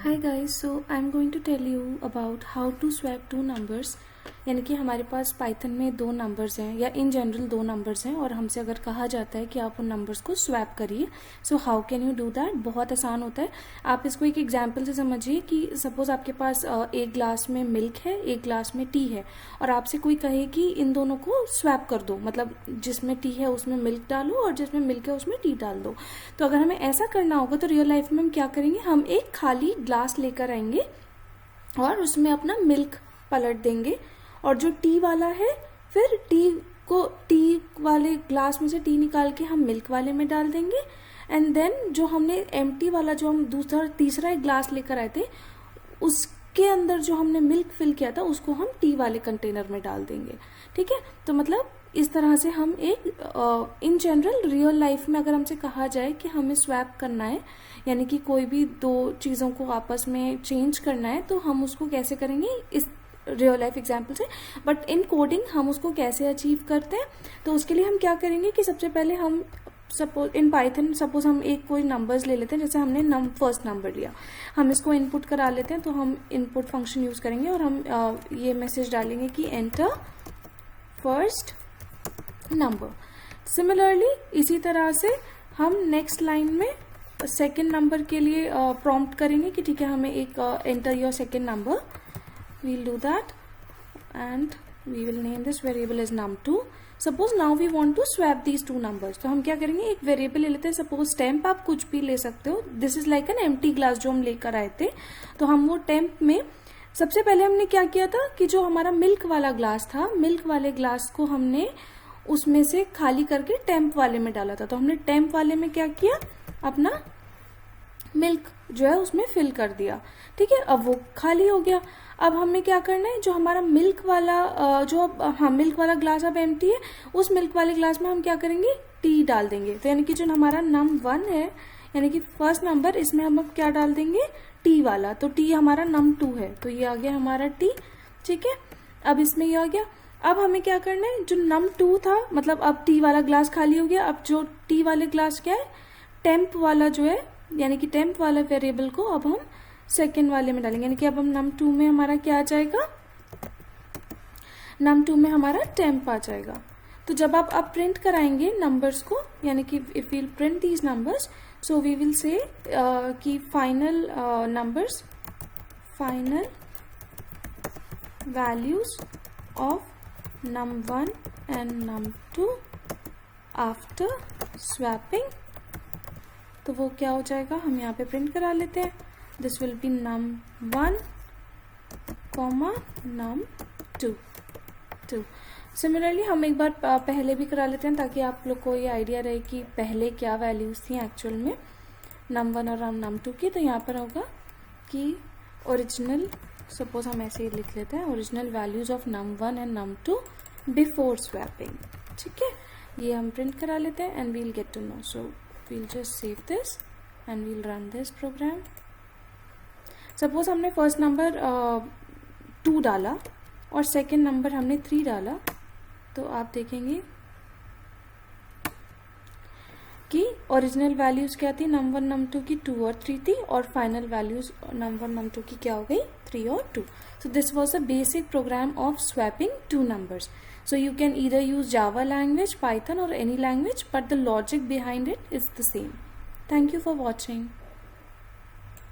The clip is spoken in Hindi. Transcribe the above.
Hi guys, so I'm going to tell you about how to swap two numbers. यानी कि हमारे पास पाइथन में दो नंबर्स हैं या इन जनरल दो नंबर्स हैं और हमसे अगर कहा जाता है कि आप उन नंबर्स को स्वैप करिए, so how can you do that. बहुत आसान होता है। आप इसको एक एग्जांपल से समझिए कि सपोज आपके पास एक ग्लास में मिल्क है, एक ग्लास में टी है और आपसे कोई कहे कि इन दोनों को स्वैप कर दो, मतलब जिसमें टी है उसमें मिल्क डालो और जिसमें मिल्क है उसमें टी डाल दो। तो अगर हमें ऐसा करना होगा तो रियल लाइफ में हम क्या करेंगे, हम एक खाली ग्लास लेकर आएंगे और उसमें अपना मिल्क पलट देंगे और जो टी वाला है फिर टी वाले ग्लास में से टी निकाल के हम मिल्क वाले में डाल देंगे एंड देन जो हमने एम्प्टी वाला जो हम तीसरा एक ग्लास लेकर आए थे उसके अंदर जो हमने मिल्क फिल किया था उसको हम टी वाले कंटेनर में डाल देंगे। ठीक है, तो मतलब इस तरह से हम एक इन जनरल रियल लाइफ में अगर हमसे कहा जाए कि हमें स्वैप करना है यानी कि कोई भी दो चीज़ों को आपस में चेंज करना है तो हम उसको कैसे करेंगे इस रियल लाइफ एग्जाम्पल से। बट इन कोडिंग हम उसको कैसे अचीव करते हैं, तो उसके लिए हम क्या करेंगे कि सबसे पहले हम सपोज इन पाइथन सपोज हम एक कोई नंबर्स ले लेते हैं। जैसे हमने फर्स्ट नंबर लिया, हम इसको इनपुट करा लेते हैं तो हम इनपुट फंक्शन यूज करेंगे और हम ये मैसेज डालेंगे कि एंटर फर्स्ट नंबर। सिमिलरली इसी तरह से हम नेक्स्ट लाइन में सेकेंड नंबर के लिए प्रॉम्प्ट करेंगे कि ठीक है हमें एक enter your second number. We'll do that and we will name this variable as num2. Suppose now we want to swap these two numbers. तो हम क्या करेंगे, एक वेरिएबल ले लेते हैं। सपोज टेम्प आप कुछ भी ले सकते हो। This is like an empty glass जो हम लेकर आए थे। तो हम वो टेम्प में सबसे पहले हमने क्या किया था कि जो हमारा मिल्क वाला ग्लास था, मिल्क वाले ग्लास को हमने उसमें से खाली करके टेम्प वाले में डाला था। तो हमने टेम्प वाले में क्या किया, अपना मिल्क जो है उसमें फिल कर दिया। ठीक है, अब वो खाली हो गया। अब हमें क्या करना है, जो हमारा मिल्क वाला मिल्क वाला ग्लास अब एम्प्टी है, उस मिल्क वाले ग्लास में हम क्या करेंगे, टी डाल देंगे। तो यानी कि जो हमारा num1 है यानी कि फर्स्ट नंबर, इसमें हम अब क्या डाल देंगे, टी वाला। तो टी हमारा num2 है तो ये आ गया हमारा टी। ठीक है, अब इसमें ये आ गया। अब हमें क्या करना है, जो num2 था मतलब अब टी वाला ग्लास खाली हो गया। अब जो टी वाले ग्लास क्या है, टेम्प वाला जो है यानी कि टेम्प वाला वेरिएबल को अब हम सेकेंड वाले में डालेंगे। यानी कि अब हम num2 में हमारा क्या आ जाएगा, num2 में हमारा टेम्प आ जाएगा। तो जब आप अब प्रिंट कराएंगे नंबर्स को, यानी कि if we'll print these numbers, so we will say कि final numbers, final values of num1 and num2 after swapping. तो वो क्या हो जाएगा, हम यहाँ पे प्रिंट करा लेते हैं। This will be num1, num2। Similarly हम एक बार पहले भी करा लेते हैं ताकि आप लोग को ये आइडिया रहे कि पहले क्या वैल्यूज थी एक्चुअल में num1 और num2 की। तो यहाँ पर होगा कि ओरिजिनल, सपोज हम ऐसे ही लिख लेते हैं, original values of num1 and num2 before swapping. ठीक है, ये हम प्रिंट करा लेते हैं and we'll get to know. So we'll just save this and we'll run this program. Suppose हमने फर्स्ट नंबर 2 डाला और सेकेंड नंबर हमने 3 डाला, तो आप देखेंगे कि ओरिजिनल वैल्यूज क्या थी, num1 num2 की 2 और 3 थी और फाइनल वैल्यूज num1 num2 की क्या हो गई, 3 और 2। So this was a basic program of swapping two numbers. So you can either use Java language, Python or any language, but the logic behind it is the same. Thank you for watching.